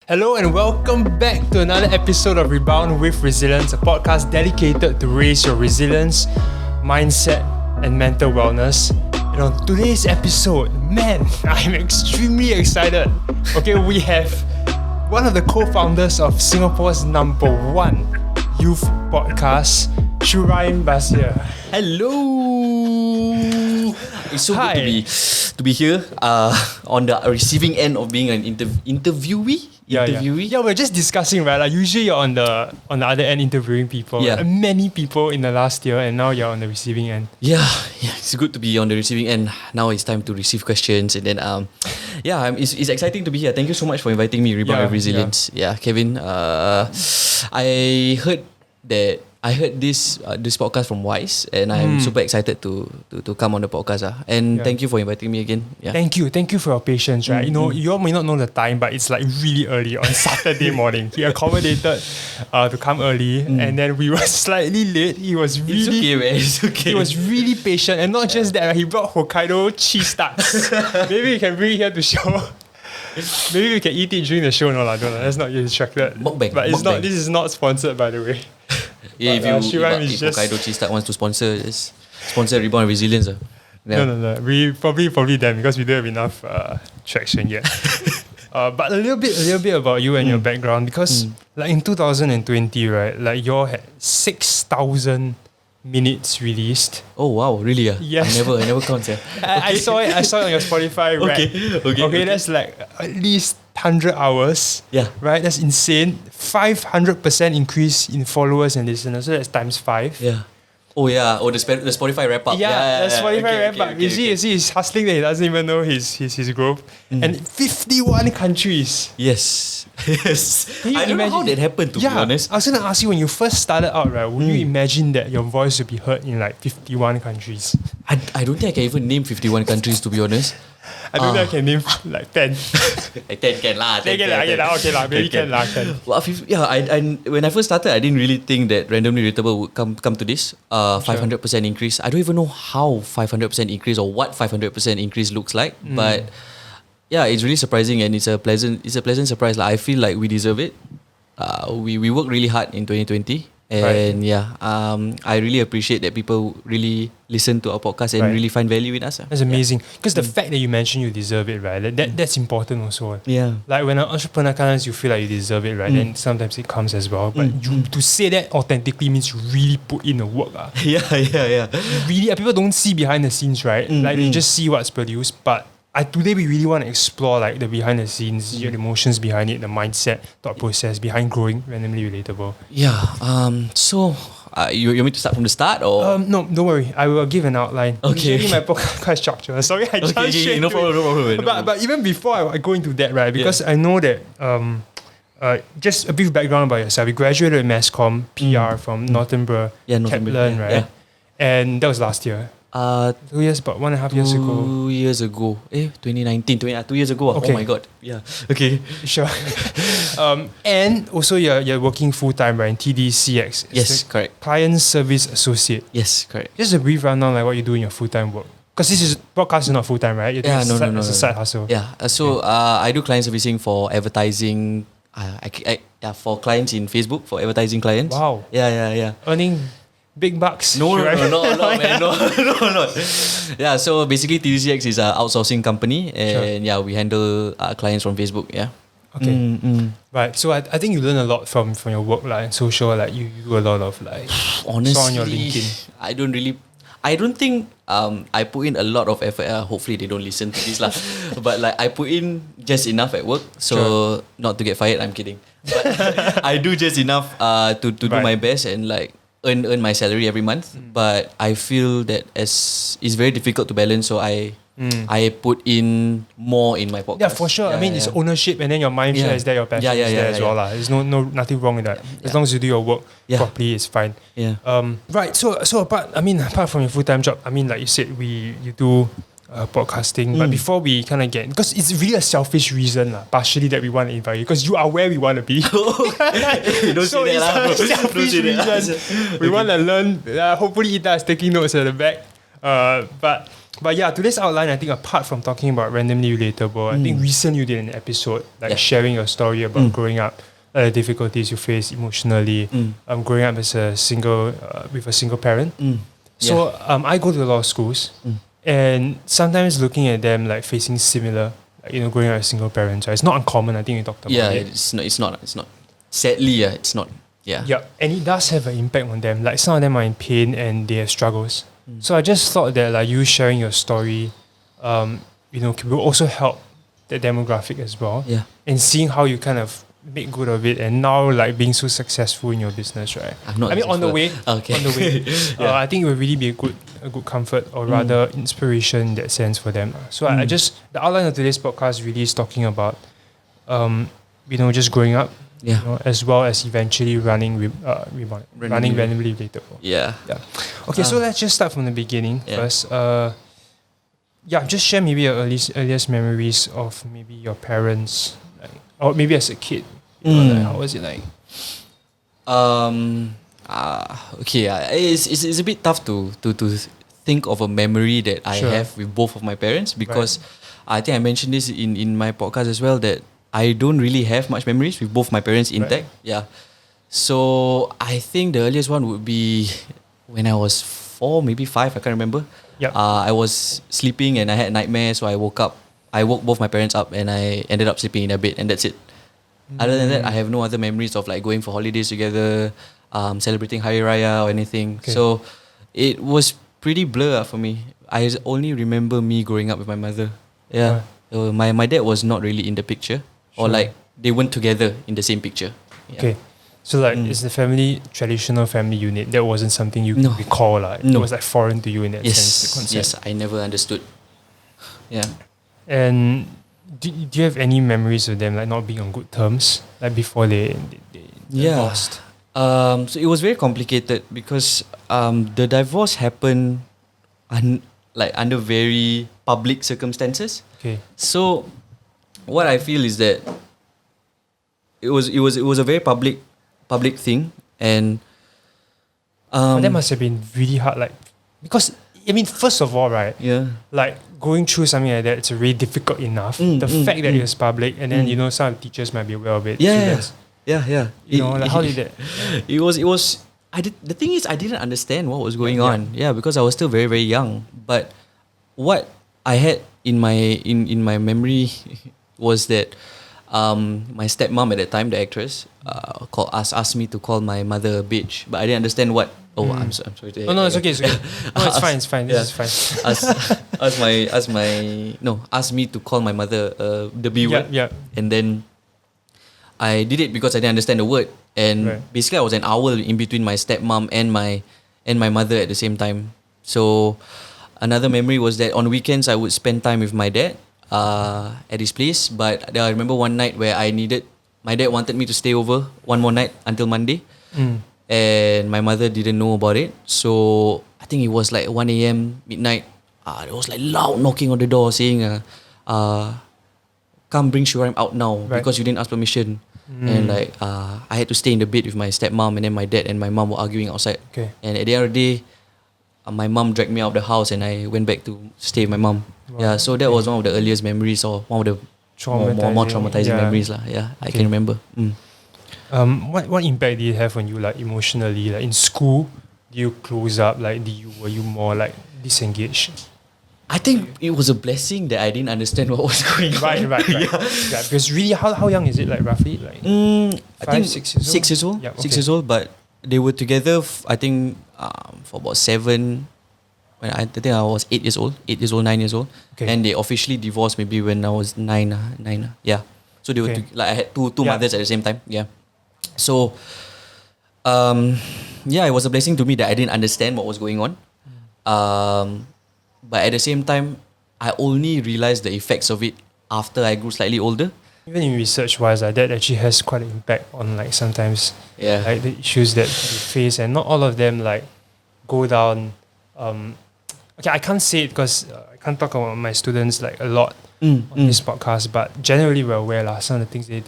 Hello and welcome back to another episode of Rebound with Resilience, a podcast dedicated to raise your resilience, mindset, and mental wellness. And on today's episode, man, I'm extremely excited. Okay, we have one of the co-founders of Singapore's #1 youth podcast, Shuraim Basir. Hello. It's so Hi. good to be here on the receiving end of being an interviewee. Yeah, we're just discussing, right? Like usually you're on the other end interviewing people. Yeah. Many people in the last year, and now you're on the receiving end. Yeah, it's good to be on the receiving end. Now it's time to receive questions, and then it's exciting to be here. Thank you so much for inviting me, Rebound with Resilience. Yeah, Kevin. I heard this podcast from Wise, and I'm super excited to come on the podcast. And thank you for inviting me again. Yeah. Thank you for your patience, right? You know, you all may not know the time, but it's like really early on Saturday morning. He accommodated to come early, and then we were slightly late. He was really, It's okay, man. It's okay. he was really patient, and not just that, right? He brought Hokkaido cheese tarts. Maybe we can bring it here to show. Maybe we can eat it during the show. No, don't know. Let's not get distracted. Mukbang, But it's not. mukbang. This is not sponsored, by the way. Yeah, But, if Shuraim is just- Hokkaido Cheese Tart wants to sponsor, just sponsor Rebound with Resilience. Yeah. No. We probably them because we don't have enough traction yet. But a little bit about you and your background, because like in 2020, right? Like you all had 6,000 minutes released. Oh wow, really? Yes. I never count. I saw it on your Spotify. Right? Okay. That's like at least 100 hours. Yeah. Right. That's insane. 500% increase in followers and listeners. So that's times 5. Yeah. Oh yeah. Oh, the Spotify wrap up. That's Spotify Okay, wrap up. You see, he's hustling that he doesn't even know his growth. And 51 countries. Yes. Can you I don't know how imagine- that happened, to be honest. I was gonna ask you, when you first started out, right? Would you imagine that your voice would be heard in like 51 countries? I don't think I can even name 51 countries, to be honest. I don't think I can name like 10. 10 can lah. 10 Okay lah, maybe can lah. Well, I when I first started, I didn't really think that Randomly Relatable would come to this 500% increase. I don't even know how 500% increase or what 500% increase looks like, but yeah, it's really surprising, and it's a pleasant surprise. Like, I feel like we deserve it. We worked really hard in 2020, and I really appreciate that people really listen to our podcast and really find value in us. That's amazing. Because the fact that you mentioned you deserve it, right? That's important also. Yeah. Like when an entrepreneur comes, you feel like you deserve it, right? Then sometimes it comes as well. But to say that authentically means you really put in the work. Yeah. Really, people don't see behind the scenes, right? Like they just see what's produced. But today we really want to explore like the behind the scenes, the emotions behind it, the mindset, thought process behind growing Randomly Relatable. Yeah. So, you want me to start from the start or? No, don't worry. I will give an outline. Okay. Usually my podcast quite structured. Sorry, I jumped straight no into it. problem. But even before I go into that, right? Because I know that just a brief background about yourself. You graduated in Mass Comm PR from Northern-Borough, Kaplan, right? Yeah. And that was last year. 2 years, about 1.5 years ago. 2 years ago. 2019. 2 years ago. Okay. Oh my god. Yeah. Okay. Sure. And also you're working full-time, right, in TDCX. Yes, correct. Client Service Associate. Yes, correct. Just a brief rundown, like what you do in your full-time work. Because this is broadcast is not full-time, right? You're doing it's a side hustle. Yeah. So I do client servicing for advertising. For clients in Facebook, for advertising clients. Wow. Yeah. Earning big bucks. No, right? not a lot, man. No. Yeah, so basically TDCX is an outsourcing company, and we handle clients from Facebook. Yeah. Okay. Right. So I think you learn a lot from your work, like, and social. Like you do a lot of like. Honestly, saw on your LinkedIn. I don't think I put in a lot of effort. Hopefully they don't listen to this lah. But like I put in just enough at work, so not to get fired. I'm kidding. But I do just enough to do my best and like earn my salary every month. But I feel that it's very difficult to balance, so I put in more in my podcast. Yeah, for sure. I mean, it's ownership, and then your mind share is there, your passion is there as well. There's nothing wrong with that. As long as you do your work properly, it's fine. Yeah. Right. So apart from your full-time job, I mean, like you said, you do podcasting. But before we kind of get, because it's really a selfish reason, partially, that we want to invite you, because you are where we want to be. Don't So say it's that a selfish reason. We want to learn. Hopefully, Ita is taking notes at the back. But But yeah, today's outline, I think apart from talking about randomly relatable, I think recently you did an episode sharing your story about growing up, difficulties you face emotionally, growing up as a single with a single parent. So I go to a lot of schools, and sometimes looking at them like facing similar, growing up as single parents. Right? It's not uncommon. I think we talked about it. Yeah, it's not. Sadly, it's not. Yeah. Yeah, and it does have an impact on them. Like some of them are in pain and they have struggles. So I just thought that like you sharing your story, will also help the demographic as well. Yeah. And seeing how you kind of make good of it, and now like being so successful in your business, right? On the way. Okay. On the way. Yeah. I think it will really be a good comfort, or rather inspiration in that sense for them. So I just, the outline of today's podcast really is talking about, just growing up. Yeah. As well as eventually running randomly relatable. Yeah. Okay, so let's just start from the beginning first. Just share maybe your earliest memories of maybe your parents, or maybe as a kid. How was it like? It's a bit tough to think of a memory that I have with both of my parents, because I think I mentioned this in my podcast as well, that I don't really have much memories with both my parents intact. Yeah. So I think the earliest one would be when I was 4, maybe 5, I can't remember. Yep. I was sleeping and I had nightmares, so I woke both my parents up and I ended up sleeping in their bed, and that's it. Other than that, I have no other memories of like going for holidays together, celebrating Hari Raya or anything. Okay. So it was pretty blur for me. I only remember me growing up with my mother. Yeah. My dad was not really in the picture. Or like they weren't together in the same picture. Yeah. Okay. So like it's the traditional family unit. That wasn't something you could recall. It was like foreign to you in that sense, the concept. Yes, I never understood. Yeah. And do you have any memories of them like not being on good terms? Like before they divorced? So it was very complicated because the divorce happened under very public circumstances. Okay. So what I feel is that it was a very public thing, and but that must have been really hard, like, because first of all, right? Yeah. Like going through something like that, it's already difficult enough. The fact that it's public, and then some teachers might be aware of it. Yeah. How did that? It was. The thing is, I didn't understand what was going on. Yeah, because I was still very, very young. But what I had in my memory was that my stepmom at that time, the actress, asked me to call my mother a bitch, but I didn't understand what. I'm sorry to hear. No, it's okay. No, it's fine. This is fine. Asked me to call my mother the B word. Yeah. And then I did it because I didn't understand the word, and basically I was an owl in between my stepmom and my mother at the same time. So another memory was that on weekends I would spend time with my dad at his place, but I remember one night where my dad wanted me to stay over one more night until Monday, and my mother didn't know about it. So I think it was like 1 a.m. midnight. There was like loud knocking on the door saying, "Come bring Shuraim out now because you didn't ask permission." And like I had to stay in the bed with my stepmom, and then my dad and my mom were arguing outside. Okay. And at the end of the day, my mom dragged me out of the house, and I went back to stay with my mom. Wow. Yeah, so that was one of the earliest memories, or one of the more traumatizing memories lah. Yeah, I can remember. What impact did it have on you, like emotionally? Like in school, do you close up? Like were you more like disengaged? I think it was a blessing that I didn't understand what was going on. Right. Yeah, because really, how young is it? Like roughly, like I think 6 years old. 6 years old. Yeah, okay. 6 years old, but they were together. I think for about 7. When I think I was 8 years old, 9 years old, and they officially divorced maybe when I was 9. Yeah. So they were I had two mothers at the same time. Yeah. So, it was a blessing to me that I didn't understand what was going on. But at the same time, I only realized the effects of it after I grew slightly older. Even in research-wise, that actually has quite an impact on like sometimes like the issues that they face, and not all of them like go down. I can't say it because I can't talk about my students like a lot on this podcast, but generally we're aware some of the things they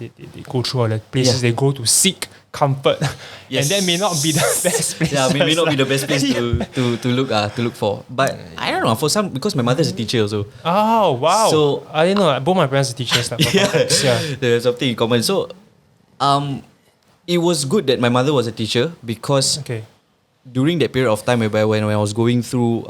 go through, or the places they go to seek comfort, Yes. and that may not be the best place. Yeah, may not be the best place to look for. But I don't know, for some, because my mother's a teacher also. Oh wow! So I didn't know. Both my parents are teachers. Yeah. There's something in common. So, it was good that my mother was a teacher because Okay. during that period of time whereby when I was going through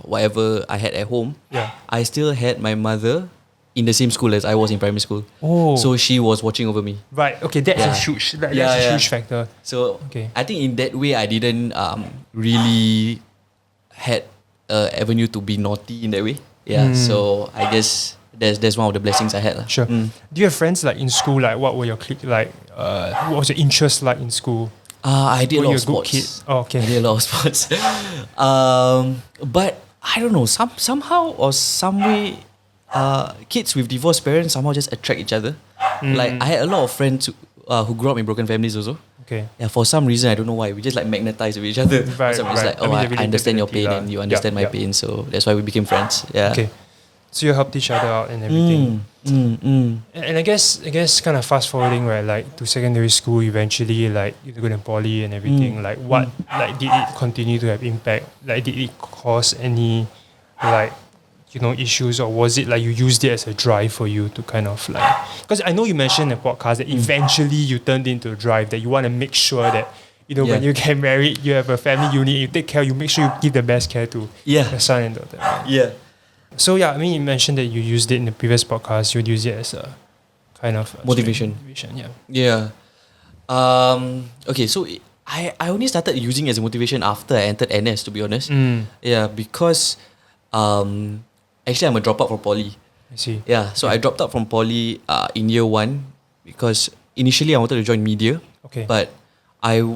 whatever I had at home, Yeah. I still had my mother in the same school as I was in primary school. Oh. So she was watching over me. Right. Okay. That's a Yeah. huge. That's Yeah, a yeah. huge factor. So Okay. I think in that way I didn't really had a avenue to be naughty in that way. Yeah. So I guess that's one of the blessings I had lah. Sure. Do you have friends like in school? Like, what were your what was your interest like in school? I did a Were lot you of a good kid? sports. Oh, I okay. did a lot of sports. But I don't know, somehow or some way, kids with divorced parents somehow just attract each other. Like I had a lot of friends who grew up in broken families also. Okay. Yeah, for some reason I don't know why we just like magnetize with each other. Right, For some reason, right. like, oh, I mean, I understand your pain relatability and you lah. understand Yeah, my pain, so that's why we became friends. Yeah. Okay. So you helped each other out and everything. And I guess kind of fast forwarding, right, like to secondary school, eventually like you go to poly and everything, like what like did it continue to have impact? Like did it cause any like issues, or was it like you used it as a drive for you to kind of like, because I know you mentioned in the podcast that eventually you turned into a drive that you want to make sure that when Yeah. you get married, you have a family unit, you take care, you make sure you give the best care to Yeah. your son and daughter. Right? Yeah. So yeah, I mean, you mentioned that you used it in the previous podcast. You would use it as a kind of Motivation. Yeah. Yeah. Okay, so I only started using it as a motivation after I entered NS, to be honest. Yeah, because actually I'm a dropout from poly. I see. Yeah, so I dropped out from poly in year 1 because initially I wanted to join media. Okay. But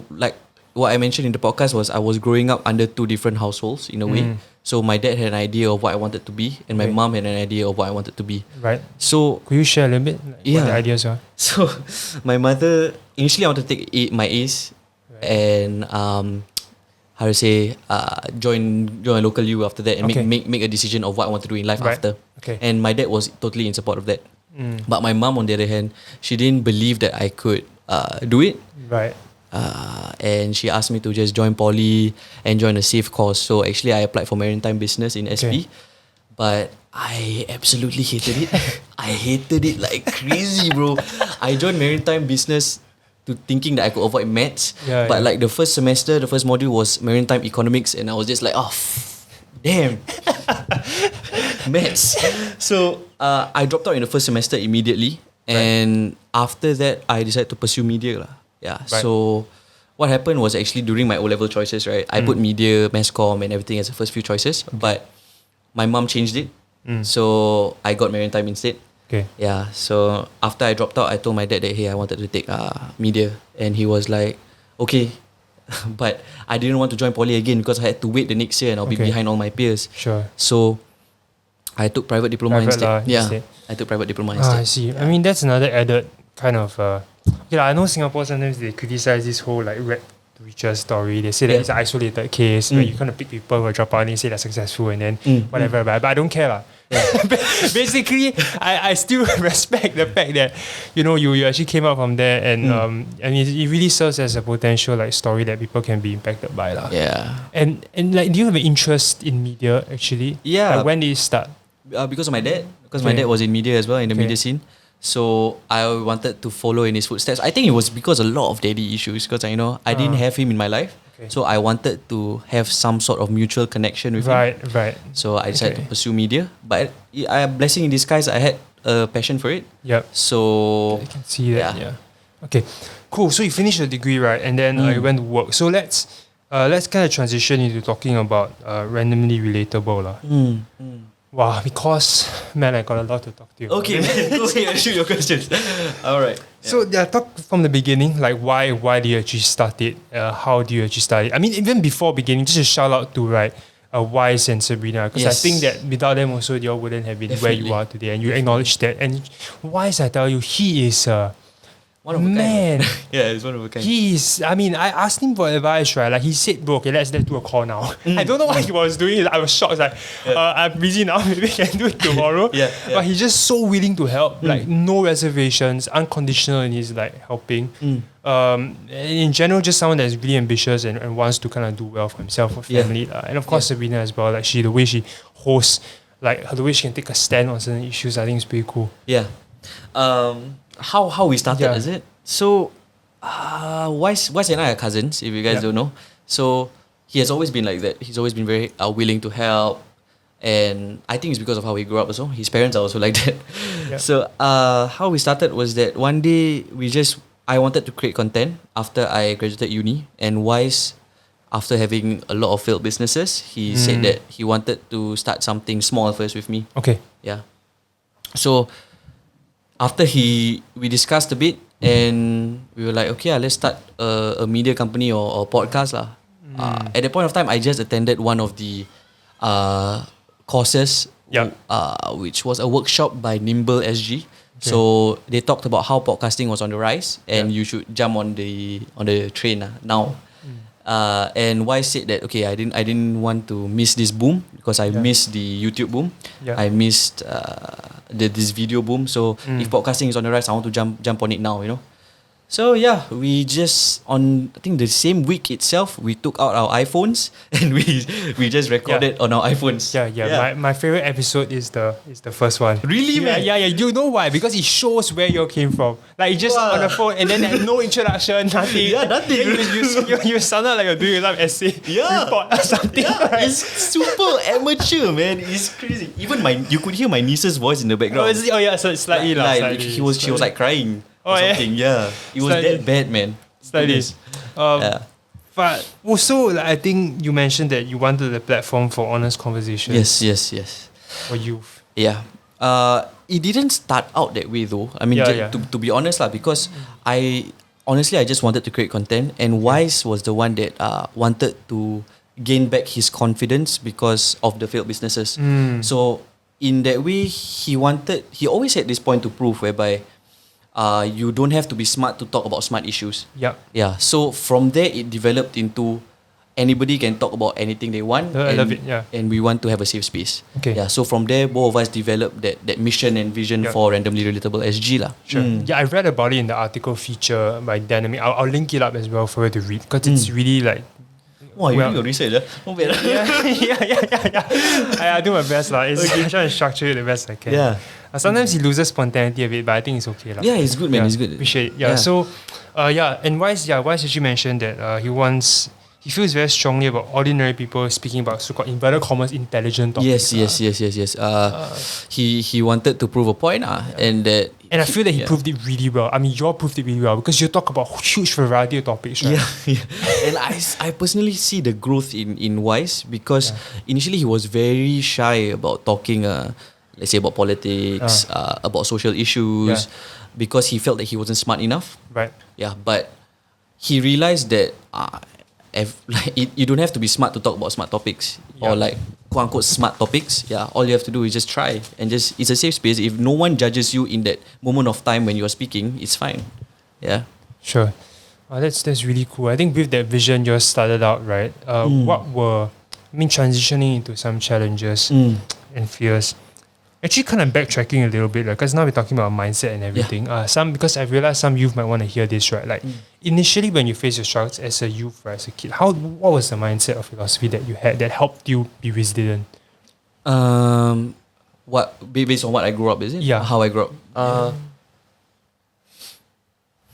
like what I mentioned in the podcast was I was growing up under 2 different households in a way. So my dad had an idea of what I wanted to be, and my Okay. mom had an idea of what I wanted to be. Right. So Could you share a little bit what Yeah. the ideas are? So my mother initially I wanted to take my A's and how to say join a local U after that and Okay. make a decision of what I want to do in life Right. after. Okay. And my dad was totally in support of that. But my mom, on the other hand, she didn't believe that I could do it. Right. And she asked me to just join poly and join a safe course. So actually I applied for maritime business in SP. Okay. But I absolutely hated it. I hated it like crazy, bro. I joined maritime business to thinking that I could avoid maths. Yeah, but yeah. like the first semester, the first module was maritime economics, and I was just like, oh, damn. Maths. So I dropped out in the first semester immediately. And after that, I decided to pursue media lah. Yeah. Right. So what happened was actually during my O-level choices, right? I put media, mass comm and everything as the first few choices. But my mom changed it. So I got maritime instead. Okay. Yeah. So after I dropped out, I told my dad that, hey, I wanted to take media. And he was like, okay. But I didn't want to join poly again because I had to wait the next year and I'll be Okay. behind all my peers. Sure. So I took private diploma Private instead. lah, Yeah. instead. I took private diploma I instead. see. I mean, that's another added kind of. I know Singapore sometimes they criticize this whole like red to riches story. They say that Yeah. it's an isolated case where you kind of pick people who drop out and they say they're successful and then whatever. But I don't care lah. Basically, I still respect the fact that you actually came out from there and I mean it really serves as a potential like story that people can be impacted by lah. Yeah. And like, do you have an interest in media actually? Yeah. Like, when did it start? Because of my dad. Because my Okay. dad was in media as well, in the Okay. media scene. So I wanted to follow in his footsteps. I think it was because a lot of daddy issues because I didn't have him in my life. Okay. So I wanted to have some sort of mutual connection with him. Right. So I decided Okay. to pursue media. But blessing in disguise, I had a passion for it. Yep. So I can see that. Yeah. Okay. Cool. So you finished your degree, right? And then you went to work. So let's kind of transition into talking about randomly relatable lah. Wow, because man, I got a lot to talk to you. about. okay, man, go ahead and shoot your questions. All right. So talk from the beginning, like why do you actually start it? How do you actually start it? I mean, even before beginning, just a shout out to Wise and Sabrina, because I Yes. think that without them also you wouldn't have been where you Definitely. are today, and you acknowledge that. And Wise, I tell you, he is One of a Man. kind. Yeah, it's one of a kind. I asked him for advice, right? Like he said, bro, okay, let's do a call now. I don't know what he was doing. I was shocked. Like, I'm busy now. Maybe we can do it tomorrow. Yeah. But he's just so willing to help. Like no reservations, unconditional in his like helping. In general, just someone that's really ambitious and wants to kind of do well for himself or family. And of course, Sabrina as well. Like the way she hosts, like the way she can take a stand on certain issues, I think is pretty cool. Yeah. How we started, is it? So, Wise and I are cousins, if you guys don't know. So, he has always been like that. He's always been very willing to help. And I think it's because of how he grew up also. His parents are also like that. Yeah. So, how we started was that one day I wanted to create content after I graduated uni. And Wise, after having a lot of failed businesses, he said that he wanted to start something small first with me. Okay. Yeah. So, after we discussed a bit and we were like, okay, let's start a media company or podcast lah. At that point of time, I just attended one of the courses, which was a workshop by Nimble SG. Okay. So they talked about how podcasting was on the rise and you should jump on the train now. And Wise said that okay, I didn't want to miss this boom because I missed the YouTube boom. I missed this video boom. So if podcasting is on the rise, I want to jump on it now, you know. So yeah, we just on I think the same week itself, we took out our iPhones and we just recorded on our iPhones. My favorite episode is the first one. Really, man? Yeah. You know why? Because it shows where you came from. Like you just on the phone and then no introduction, nothing. Nothing. You sounded like you're doing some essay report or something. Yeah, right? it's super amateur, man. It's crazy. Even you could hear my niece's voice in the background. So it's slightly like she was like crying. Or something, It was that bad, man. Slightly. But also, like, I think you mentioned that you wanted a platform for honest conversations. Yes. For youth. Yeah. It didn't start out that way though. I mean, to be honest lah, because I just wanted to create content, and Wise was the one that wanted to gain back his confidence because of the failed businesses. So in that way, he always had this point to prove whereby you don't have to be smart to talk about smart issues. Yeah. So from there, it developed into anybody can talk about anything they want. I love it. And we want to have a safe space. Okay. Yeah. So from there, both of us developed that mission and vision for Randomly Relatable SG lah. Sure. Yeah, I read about it in the article feature by Dynamic. I'll link it up as well for you to read because it's really like. Wow, you do your research, Not bad. I do my best lah. I try to structure it the best I can. Yeah. Sometimes he loses spontaneity a bit, but I think it's okay lah. Yeah, it's good, man. It's good. Appreciate it. Yeah. So, and Wise actually mentioned that he feels very strongly about ordinary people speaking about so-called inverted commas intelligent topics. Yes. He wanted to prove a point, and I feel that he proved it really well. I mean, you all proved it really well because you talk about huge variety of topics, right? Yeah. And I personally see the growth in Wise because initially he was very shy about talking, let's say about politics, about social issues, because he felt that he wasn't smart enough. Right. Yeah, but he realized that you don't have to be smart to talk about smart topics or like quote unquote smart topics. Yeah, all you have to do is just try and it's a safe space. If no one judges you in that moment of time when you're speaking, it's fine. Yeah. Sure. That's really cool. I think with that vision you started out, right? Transitioning into some challenges and fears. Actually, kind of backtracking a little bit, because now we're talking about mindset and everything. Because I realized some youth might want to hear this, right? Like initially, when you face your struggles as a youth, right, as a kid, what was the mindset or philosophy that you had that helped you be resilient? What based on what I grew up, is it? Yeah. How I grew up.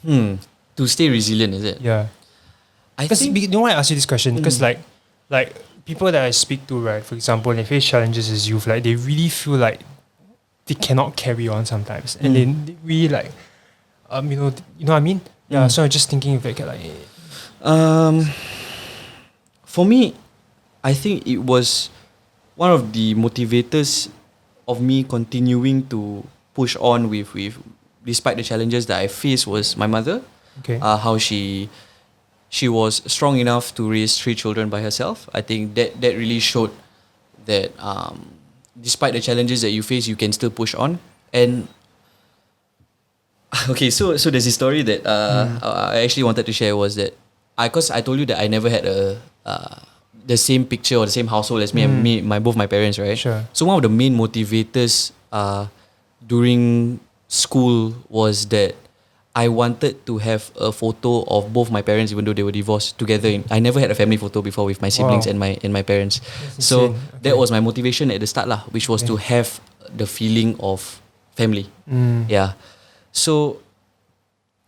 To stay resilient, is it? Yeah. I think. You know why I ask you this question? Because like people that I speak to, right, for example, when they face challenges as youth, like they really feel like they cannot carry on sometimes, and they really like, you know what I mean? Yeah. So I'm just thinking if I can for me, I think it was one of the motivators of me continuing to push on with despite the challenges that I faced was my mother. Okay. How she was strong enough to raise 3 children by herself. I think that really showed that despite the challenges that you face, you can still push on. And Okay, so there's this story that I actually wanted to share was that because I told you that I never had the same picture or the same household as both my parents, right? Sure. So one of the main motivators during school was that I wanted to have a photo of both my parents, even though they were divorced, together. I never had a family photo before with my siblings and my parents. So that was my motivation at the start lah, which was to have the feeling of family. Yeah. So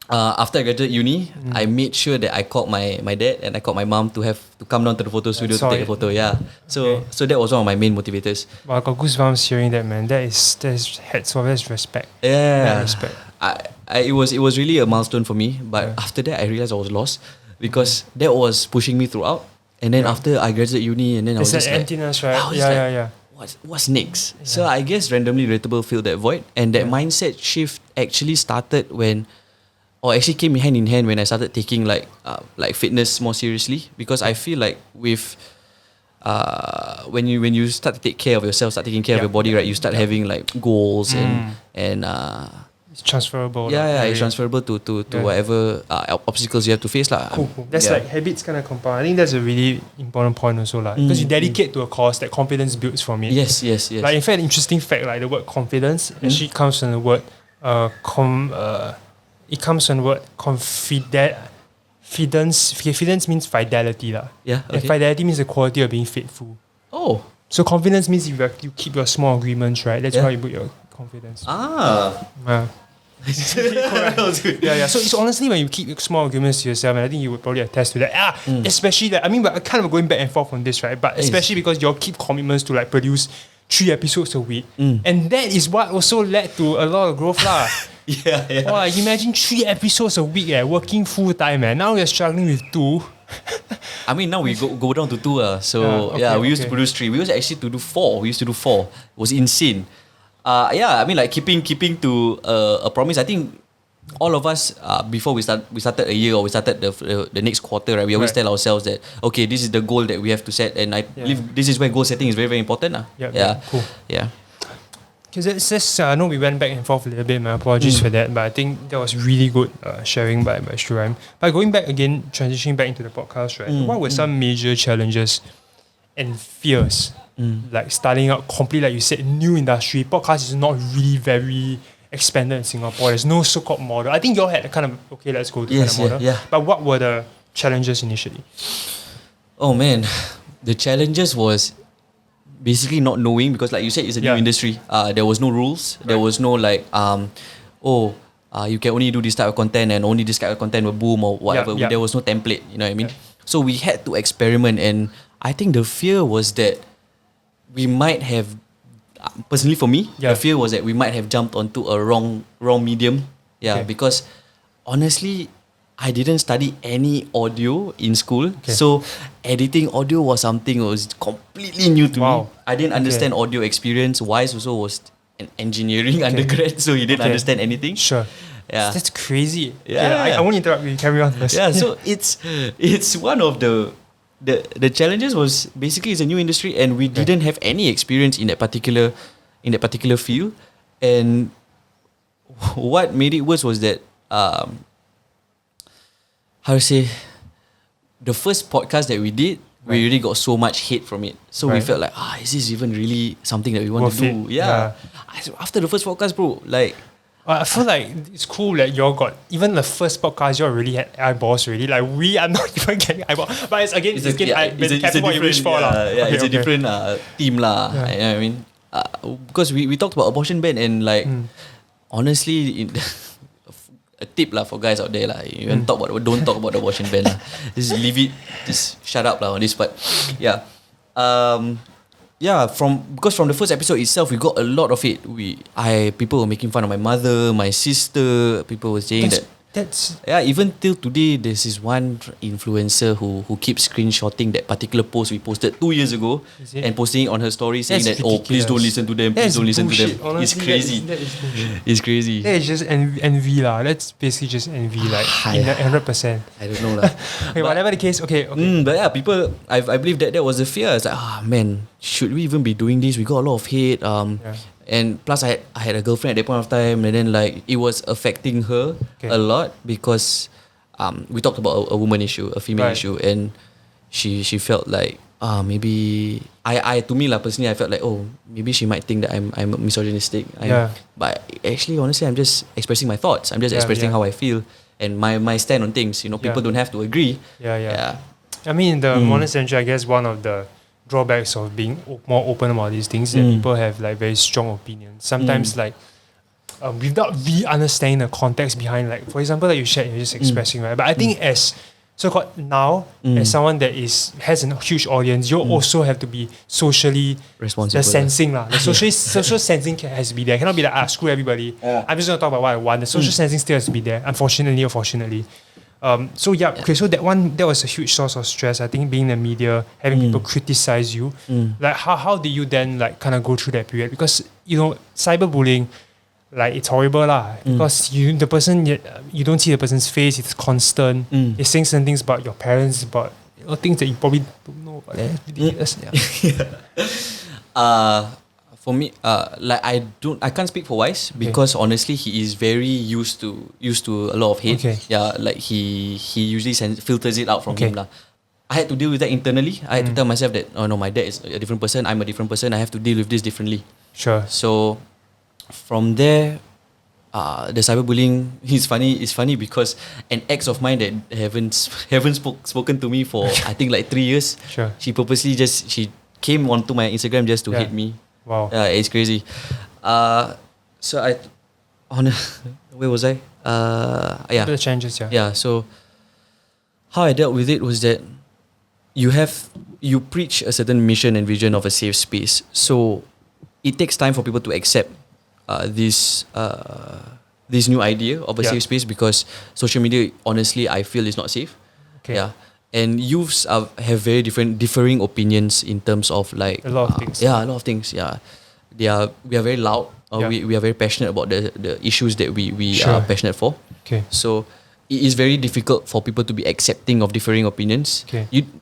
after I graduated uni, I made sure that I called my dad and I called my mom to come down to the photo studio to take a photo. Yeah. So that was one of my main motivators. Wow, I got goosebumps hearing that, man. That's heads off. That's respect. Yeah. That respect. It was really a milestone for me. But after that, I realized I was lost because that was pushing me throughout. And then after I graduated uni, and then I was just emptiness, right? Yeah. What's next? Yeah. So I guess Randomly Relatable filled that void, and that mindset shift actually started actually came hand in hand when I started taking like fitness more seriously, because I feel like with when you start to take care of yourself, start taking care of your body, right? You start having like goals and it's transferable. It's transferable to whatever obstacles you have to face lah. Cool. That's like habits kind of compound. I think that's a really important point also lah, because you dedicate to a cause that confidence builds from it. Yes. Like in fact, an interesting fact, like the word confidence actually comes from the word it comes from the word confidence. Confidence means fidelity lah. Yeah. Okay. And fidelity means the quality of being faithful. Oh. So confidence means you keep your small agreements, right? That's how you build your confidence. That was good. Yeah. So it's honestly when you keep small agreements to yourself, and I think you would probably attest to that. Especially that, I mean, we're kind of going back and forth on this, right? But especially because you all keep commitments to like produce 3 episodes a week, and that is what also led to a lot of growth lah. Yeah. Wow, imagine 3 episodes a week, working full time, Now we're struggling with 2. I mean, now we go down to 2. So we used to produce 3. We used actually to do 4. We used to do 4. It was insane. I mean, like keeping to a promise. I think all of us before we started a year, or we started the next quarter, right? We always tell ourselves that okay, this is the goal that we have to set, and I believe this is where goal setting is very, very important. Cool. Yeah. Because I know we went back and forth a little bit. My apologies for that, but I think that was really good sharing by Shuraim. But going back again, transitioning back into the podcast, right? What were some major challenges and fears? Like starting out completely, like you said, new industry. Podcast is not really very expanded in Singapore. There's no so-called model. I think you all had a kind of let's go to kind of model. Yeah. But what were the challenges initially? Oh man, the challenges was basically not knowing, because like you said, it's a new industry. There was no rules. There was no like you can only do this type of content and only this type of content will boom or whatever. There was no template. You know what I mean? So we had to experiment, and I think the fear was that we might have, personally for me, the fear was that we might have jumped onto a wrong medium. Because honestly, I didn't study any audio in school. So editing audio was something that was completely new to me. I didn't understand audio experience. Wise also was an engineering undergrad, so he didn't understand anything. Sure. Yeah. That's crazy. I won't interrupt you. Carry on first. So it's one of the challenges was basically it's a new industry, and we didn't have any experience in that particular field. And what made it worse was that the first podcast that we did, we really got so much hate from it. So we felt like, is this even really something that we want to do? After the first podcast, bro, like I feel like it's cool that y'all got, even the first podcast, y'all really had eyeballs already. Like we are not even getting eyeballs. But it's a different team lah. You know what I mean? Because we talked about abortion ban, and like honestly, a tip lah for guys out there lah. You don't talk about the abortion ban lah. Just leave it. Just shut up lah on this part. Because from the first episode itself, we got a lot of it. People were making fun of my mother, my sister. People were saying even till today, there's this one influencer who keeps screenshotting that particular post we posted 2 years ago and posting it on her story, saying that's that please don't listen to them, please don't listen to them. Honestly, it's crazy. It's crazy. That is just envy lah. That's basically just envy, like 100%. I don't know lah. Okay, whatever the case. Okay. But yeah, people, I believe that was the fear. It's like, man, should we even be doing this? We got a lot of hate. And plus I had a girlfriend at that point of time, and then like it was affecting her a lot because we talked about a woman issue, a female issue, and she felt like maybe I to me lah personally, I felt like maybe she might think that I'm misogynistic. But actually honestly I'm just expressing my thoughts. I'm just expressing how I feel and my stand on things. You know, people don't have to agree. I mean, the modern century, I guess one of the drawbacks of being more open about these things that people have like very strong opinions. Sometimes like without really understanding the context behind, like for example, like you shared, you're just expressing, right? But I think as so-called now, as someone that has a huge audience, you also have to be socially responsible. The sensing lah. The social sensing has to be there. Cannot be like screw everybody. I'm just gonna talk about what I want. The social sensing still has to be there. Unfortunately or fortunately. So that was a huge source of stress. I think being in the media, having people criticize you, like how did you then like kind of go through that period? Because cyberbullying, like it's horrible lah. Because you don't see the person's face. It's constant. It's saying certain things about your parents, about things that you probably don't know about. For me, like I can't speak for Wise because honestly he is very used to a lot of hate. Like he usually filters it out from him lah. I had to deal with that internally. I had to tell myself that no, my dad is a different person. I'm a different person. I have to deal with this differently. Sure. So from there, the cyberbullying is funny. It's funny because an ex of mine that haven't spoken to me for I think like 3 years. Sure. She purposely she came onto my Instagram just to hate me. Wow. Yeah, it's crazy. So where was I? The changes, Yeah, so how I dealt with it was that you preach a certain mission and vision of a safe space. So it takes time for people to accept this new idea of a safe space because social media, honestly, I feel is not safe. Yeah. And youths have very differing opinions in terms of like a lot of things. Yeah, a lot of things. Yeah, we are very loud. We are very passionate about the issues that we are passionate for. So it is very difficult for people to be accepting of differing opinions.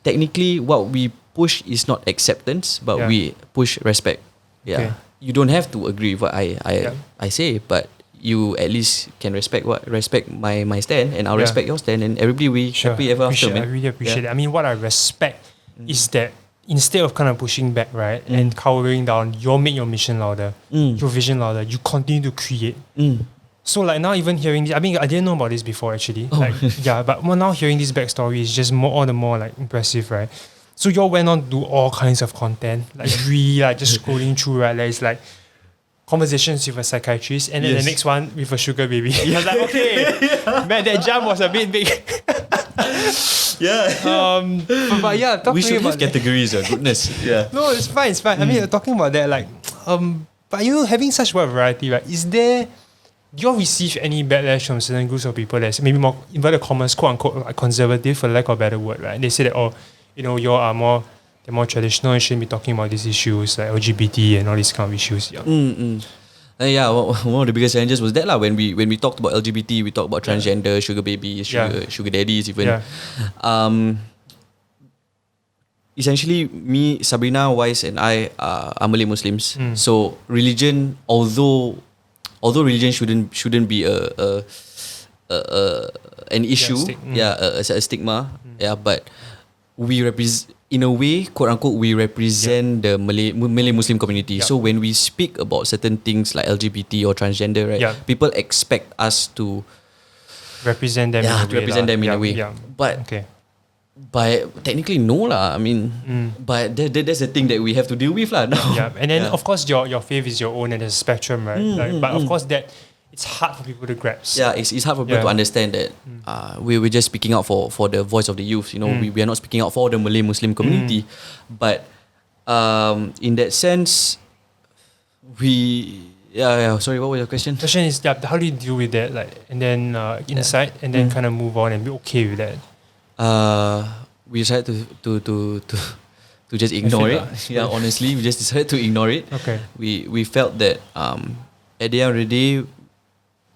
Technically, what we push is not acceptance, but we push respect. You don't have to agree with what I say, but you at least can respect my stand, and I'll respect your stand, and everybody happy ever after. I really appreciate it. I mean, what I respect is that instead of kind of pushing back, right, and cowering down, you make your mission louder, your vision louder. You continue to create. So like now, even hearing this, I mean, I didn't know about this before actually. But now hearing this backstory is just all the more like impressive, right? So you all went on to do all kinds of content, like really like just scrolling through, right? Like it's like conversations with a psychiatrist, and then the next one with a sugar baby. I was like, okay, man, that jump was a bit big. But yeah, talk we to me should about have categories. Goodness, yeah. No, it's fine. I mean, talking about that, like, but having such wide variety, right? Do you all receive any backlash from certain groups of people that's maybe more inverted commas, quote unquote, like conservative, for lack of a better word, right? They say that you all are more. They're more traditional and shouldn't be talking about these issues like LGBT and all these kind of issues. One of the biggest challenges was that when we talked about LGBT, we talked about transgender, sugar babies, sugar daddies even. Essentially, me, Sabrina, Wise, and I are Malay Muslims. So religion, although religion shouldn't be an issue, a stigma, but we represent, in a way, quote unquote, we represent the Malay Muslim community. So when we speak about certain things like LGBT or transgender, right, people expect us to represent them. In a way. But technically no lah. I mean, but that's the thing that we have to deal with lah now. And then of course your faith is your own and there's a spectrum, right? But of course that. It's hard for people to grasp. It's hard for people to understand that we're just speaking out for the voice of the youth. You know, we are not speaking out for the Malay Muslim community. But in that sense, sorry, what was your question? The question is, how do you deal with that? Like, and then insight, and then kind of move on and be okay with that. We decided to just ignore it. Honestly, we just decided to ignore it. We felt that at the end of the day,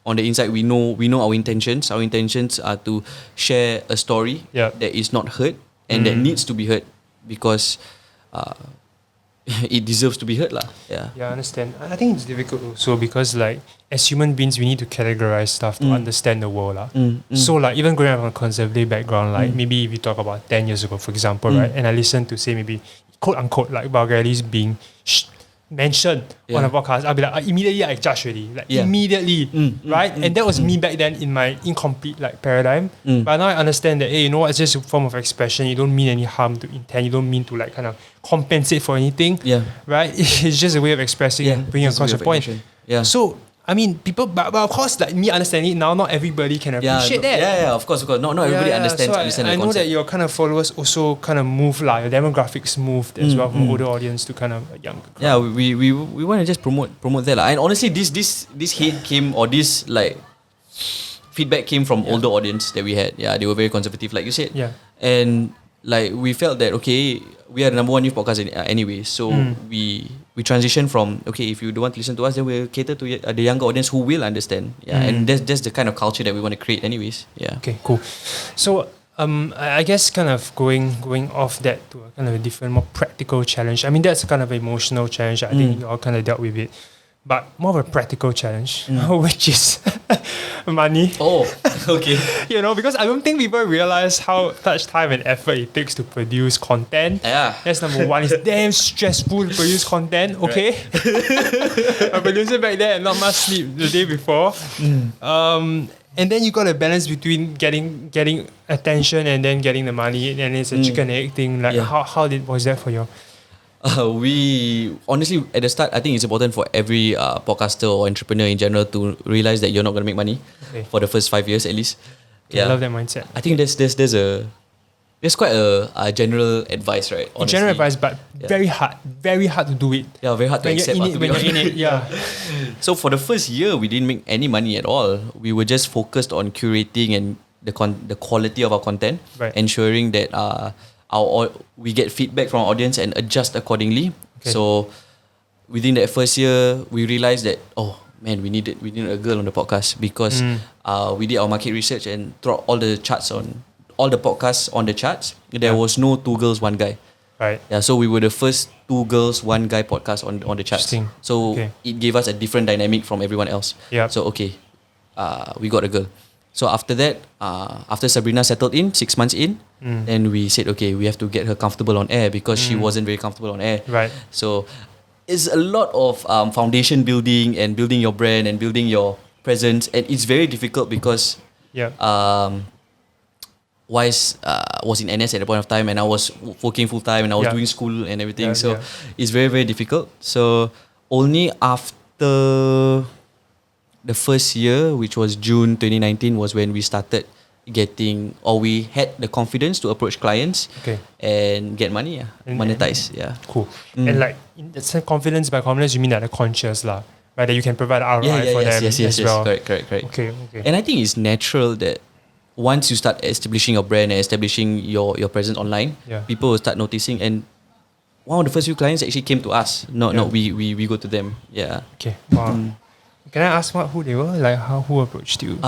on the inside, we know our intentions. Our intentions are to share a story that is not heard and that needs to be heard, because it deserves to be heard lah. Yeah. Yeah, I understand. I think it's difficult also because like as human beings we need to categorize stuff to understand the world lah. So like even growing up from a conservative background, like maybe if you talk about 10 years ago, for example, right, and I listen to say maybe quote unquote like vulgarities being mentioned on a podcast, I'll be like immediately I judge already, like immediately, right? And that was me back then in my incomplete like paradigm. But now I understand that, hey, you know what? It's just a form of expression. You don't mean any harm to intent. You don't mean to like kind of compensate for anything, right? It's just a way of expressing and bringing across a point. Yeah. So I mean, people, but of course, like me understanding it now, not everybody can appreciate that. Yeah, of course. Not everybody understands So I the know concept. that your kind of followers also kind of move like your demographics moved as well from older audience to kind of a younger crowd. Yeah, we want to just promote that lah. And honestly, this hate came, or this like feedback came from older audience that we had. Yeah, they were very conservative, like you said. Yeah. And like we felt that okay, we are the number one youth podcast anyway, so we transitioned from okay, if you don't want to listen to us, then we'll cater to the younger audience who will understand. Yeah, and that's the kind of culture that we want to create anyways. Yeah. Okay, cool. So I guess kind of going off that to a kind of a different, more practical challenge. I mean, that's kind of an emotional challenge. I think you all kind of dealt with it. But more of a practical challenge, which is money. Oh, okay. You know, because I don't think people realize how much time and effort it takes to produce content. Yeah. That's number one. It's damn stressful to produce content, okay? I produced it back then and not much sleep the day before. And then you got a balance between getting attention and then getting the money, and it's a chicken egg thing. Like was that for you? We honestly at the start, I think it's important for every podcaster or entrepreneur in general to realize that you're not going to make money for the first 5 years at least. I love that mindset. I think there's quite a general advice, right? Honestly. General advice, but very hard to do it. Yeah, very hard to accept. When you're in it, yeah. So for the first year, we didn't make any money at all. We were just focused on curating and the quality of our content, ensuring that we get feedback from our audience and adjust accordingly. Okay. So within that first year, we realized that we needed a girl on the podcast because we did our market research, and throughout all the podcasts on the charts, there was no 2 girls 1 guy. Right. Yeah. So we were the first 2 girls 1 guy podcast on the charts. So it gave us a different dynamic from everyone else. Yeah. So we got a girl. So after that, after Sabrina settled in 6 months in, then we said, okay, we have to get her comfortable on air because she wasn't very comfortable on air. Right. So it's a lot of foundation building and building your brand and building your presence, and it's very difficult because Wise was in NS at the point of time, and I was working full time, and I was doing school and everything. It's very, very difficult. So only after the first year, which was June 2019, was when we started we had the confidence to approach clients and get money, monetize. Cool. And like, it's confidence, by confidence, you mean that the conscious lah, right? That you can provide ROI for them as well. Correct. Okay. And I think it's natural that once you start establishing your brand and establishing your presence online, people will start noticing. And one of the first few clients actually came to us. Not we go to them. Yeah. Okay. Wow. Can I ask who they were? Like who approached you?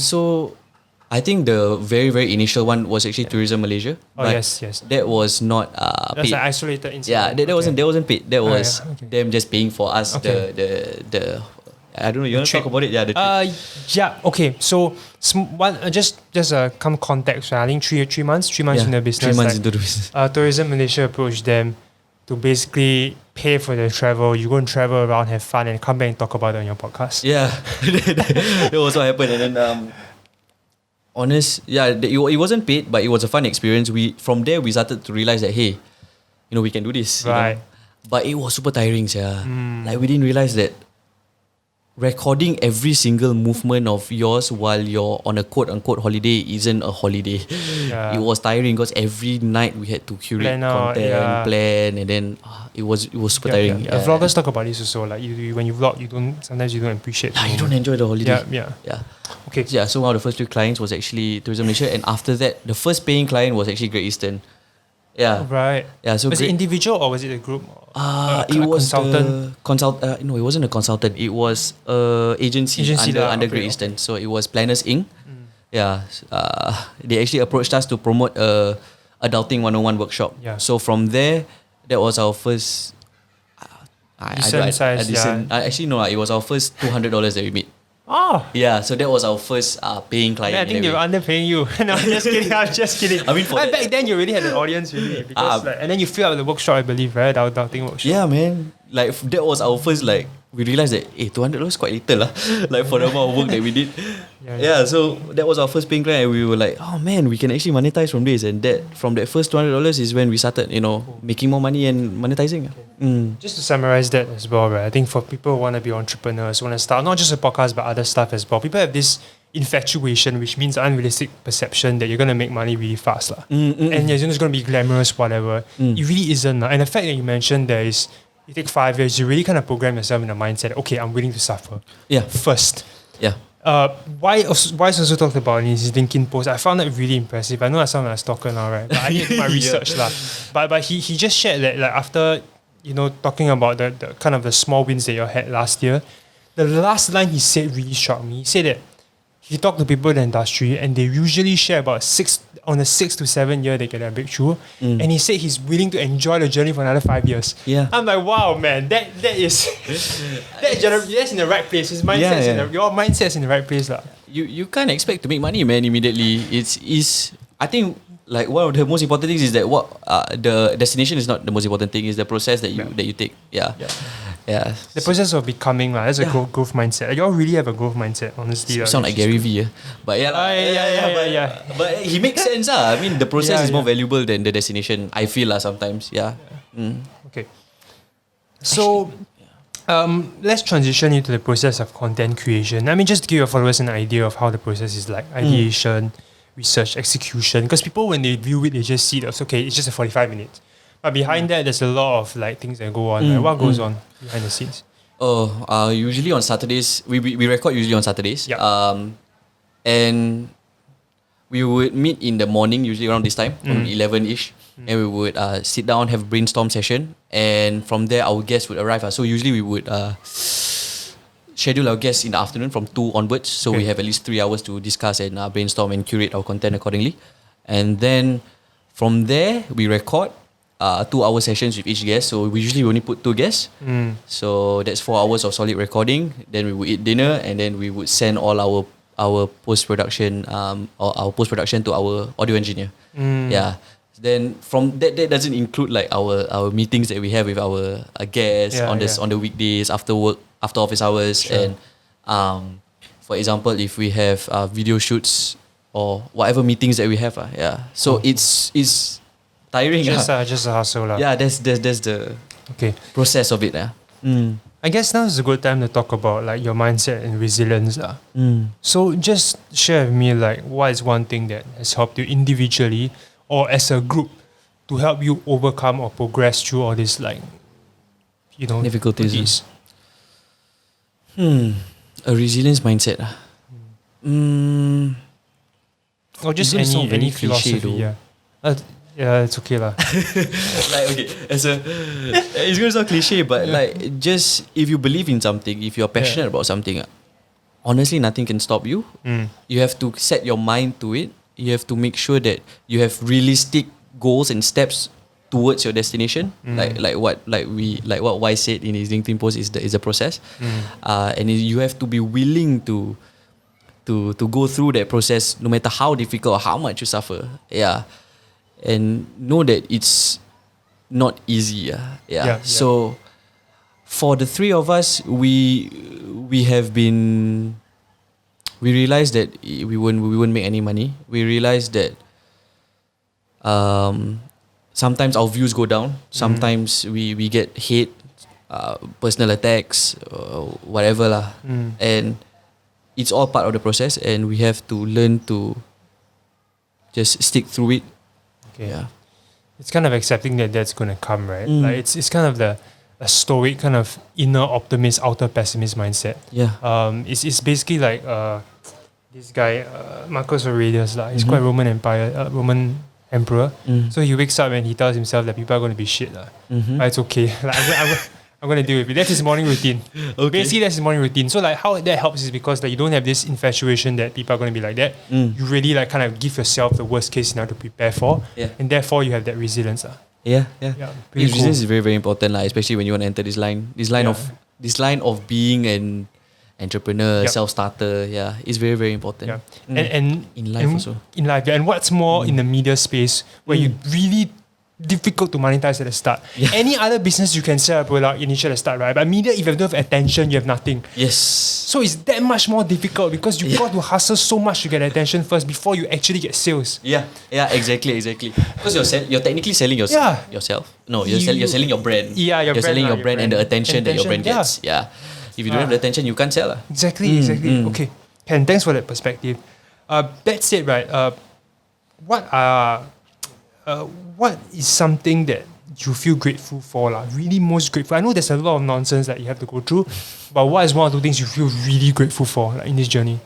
So I think the very, very initial one was actually Tourism Malaysia. Oh, yes. That was not that's paid. an isolated incident. Yeah, that wasn't paid. That was them just paying for us the I don't know, you want to talk about it? Yeah, the trip. Okay. So just come context, right? I think three months in the business. 3 months into the business. Tourism Malaysia approached them to basically pay for their travel. You go and travel around, have fun, and come back and talk about it on your podcast. Yeah, that was what happened. And then it wasn't paid, but it was a fun experience. From there we started to realize that we can do this. Right. But it was super tiring, Like we didn't realize that recording every single movement of yours while you're on a quote-unquote holiday isn't a holiday. It was tiring because every night we had to curate content, plan, and then it was super tiring. Vloggers talk about this also. Like when you vlog, sometimes you don't appreciate. You don't enjoy the holiday. Yeah. Okay. Yeah. So one of the first few clients was actually Tourism Malaysia, and after that, the first paying client was actually Great Eastern. Yeah. Right. Yeah. So was it individual or was it a group? It was consultant. No, it wasn't a consultant. It was agency under Great Eastern. So it was Planners Inc. Yeah. They actually approached us to promote a Adulting 101 workshop. Yeah. So from there, that was our first Actually, no, it was our first $200 that we made. Oh. Yeah, so that was our first paying client. I think they were underpaying you. No, I'm just kidding. I'm just kidding. I mean, back then you already had an audience, really, because and then you fill up the workshop, I believe, right? Our doubting workshop. Yeah, man. Like that was our first we realized that $200 quite little lah. Like for the amount of work that we did. Yeah, so that was our first paying client, and we were like, oh man, we can actually monetize from this, and from that first $200 is when we started, making more money and monetizing. Just to summarize that as well, right? I think for people who want to be entrepreneurs, want to start not just a podcast but other stuff as well, people have this infatuation, which means unrealistic perception that you're going to make money really fast. And it's just going to be glamorous, whatever. It really isn't. And the fact that you mentioned you take 5 years, you really kind of program yourself in the mindset, okay, I'm willing to suffer. Yeah. First. Yeah. Wise also talked about in his LinkedIn post. I found that really impressive. I know I sound like a stalker now, right? But I did my research lah. But he just shared that like after talking about the kind of the small wins that you had last year, the last line he said really shocked me. He said that he talked to people in the industry and they usually share about 6 to 7 year they get a breakthrough. And he said he's willing to enjoy the journey for another 5 years. Yeah. I'm like, wow, man, that's in the right place. His mindset your mindset's in the right place. You can't expect to make money, man, immediately. I think like one of the most important things is that the destination is not the most important thing, is the process that you take. Yeah. The process of becoming, that's a growth mindset. You all really have a growth mindset, honestly. You sound like Gary Vee, but but he makes sense. I mean, the process is more valuable than the destination, I feel sometimes. Okay. So, let's transition into the process of content creation. I mean, just to give your followers an idea of how the process is like: ideation, research, execution. Because people, when they view it, they just see that it's just a 45 minutes. But behind that, there's a lot of like things that go on. What goes on behind the scenes? Usually on Saturdays, we record usually on Saturdays. Yep. And we would meet in the morning, usually around this time, from 11-ish. And we would sit down, have a brainstorm session. And from there, our guests would arrive. So usually we would schedule our guests in the afternoon from 2 onwards. So we have at least 3 hours to discuss and brainstorm and curate our content accordingly. And then from there, we record 2-hour sessions with each guest. So we usually only put 2 guests. So that's 4 hours of solid recording. Then we would eat dinner, and then we would send all our post-production to our audio engineer. Yeah. Then from that doesn't include like our meetings that we have with our guests on the weekdays after work, after office hours. Sure. And for example, if we have video shoots or whatever meetings that we have, so it's tiring. Just a hustle. Yeah, that's the process of it. I guess now is a good time to talk about like your mindset and resilience. So just share with me like what is one thing that has helped you individually or as a group to help you overcome or progress through all these like difficulties. A resilience mindset. Or just any philosophy. Yeah, it's okay lah. It's gonna sound cliche, but like just if you believe in something, if you're passionate about something, honestly nothing can stop you. You have to set your mind to it. You have to make sure that you have realistic goals and steps towards your destination. Like what Y said in his LinkedIn post is a process. And you have to be willing to go through that process, no matter how difficult or how much you suffer. And know that it's not easy. So for the 3 of us, we realized that we wouldn't make any money. We realized that sometimes our views go down. Sometimes we get hate, personal attacks, whatever lah. And it's all part of the process, and we have to learn to just stick through it. It's kind of accepting that that's going to come, right? Like it's kind of a stoic kind of inner optimist, outer pessimist mindset. It's basically like this guy Marcus Aurelius lah. He's quite Roman emperor. So he wakes up and he tells himself that people are going to be shit lah. But it's okay. Like I'm going to deal with it. That's his morning routine. Basically, that's his morning routine. So like how that helps is because like you don't have this infatuation that people are going to be like that. You really like kind of give yourself the worst case scenario to prepare for. And therefore you have that resilience. Yeah. pretty Resilience cool. is very, very important, especially when you want to enter this line. This line of being an entrepreneur, self-starter, is very, very important. Yeah. And in life also. In life, and what's more in the media space where you really difficult to monetize at the start. Yeah. Any other business you can sell a product initially at the start, right? But media, if you don't have attention, you have nothing. Yes. So it's that much more difficult because you got to hustle so much to get attention first before you actually get sales. Yeah, exactly. Because you're technically selling yourself. No, you're selling your brand. Yeah, you're selling your brand and the attention that your brand gets. Yeah. If you don't have the attention, you can't sell. Exactly. Okay. Ken, thanks for that perspective. That said, right, what is something that you feel grateful for? Really most grateful? I know there's a lot of nonsense that you have to go through, but what is one or two things you feel really grateful for in this journey?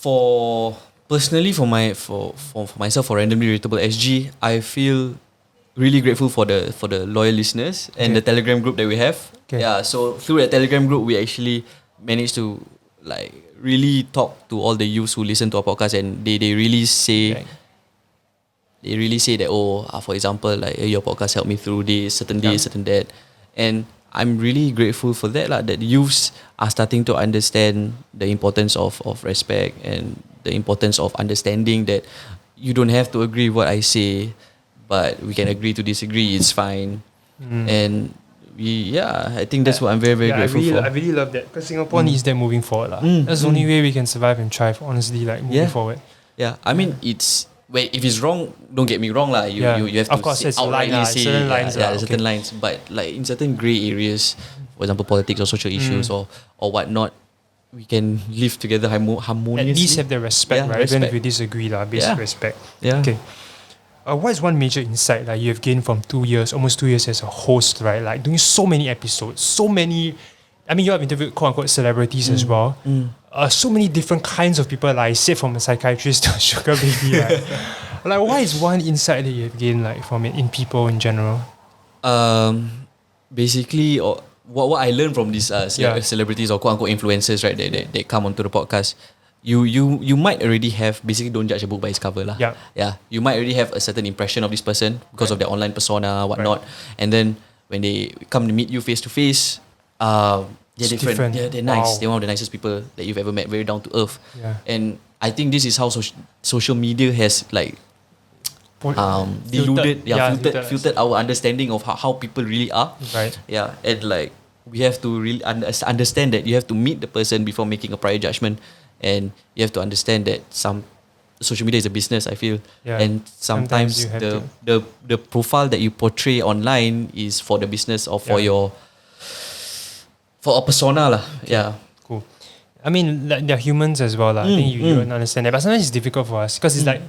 For myself, for Randomly Relatable SG, I feel really grateful for the loyal listeners and the Telegram group that we have. Okay. Yeah, so through the Telegram group, we actually managed to really talk to all the youths who listen to our podcast, and they really say that, for example, your podcast helped me through this certain this, certain that, and I'm really grateful for that that the youths are starting to understand the importance of respect and the importance of understanding that you don't have to agree with what I say, but we can agree to disagree. It's fine. And I think that's what I'm very, very grateful for. I really love that because Singapore needs that moving forward. That's the only way we can survive and thrive, honestly, moving forward. Yeah, I mean, if it's wrong, don't get me wrong. You have to of course, it's outrightly say certain lines. there's certain lines. But in certain grey areas, for example, politics or social issues or whatnot, we can live together harmoniously. At least have the respect, right? Respect. Even if you disagree, basic respect. Yeah. Okay. What is one major insight you have gained from almost 2 years as a host, right? Doing so many episodes, so many. I mean, you have interviewed quote unquote celebrities as well. So many different kinds of people. I said, from a psychiatrist to a sugar baby. Right? What is one insight that you have gained from it in people in general? Basically, what I learned from these celebrities or quote unquote influencers, right? They come onto the podcast. You might already have, basically, don't judge a book by its cover. Yeah. You might already have a certain impression of this person because of their online persona, whatnot. And then when they come to meet you face to face, they're different. They're nice. Wow. They're one of the nicest people that you've ever met. Very down to earth. Yeah. And I think this is how social media has filtered our understanding of how people really are. Right. Yeah. And we have to really understand that you have to meet the person before making a prior judgment, and you have to understand that social media is a business, I feel. Yeah. And sometimes the profile that you portray online is for the business or for for a persona. Yeah. Cool. I mean, they're humans as well. I think you don't understand that. But sometimes it's difficult for us because it's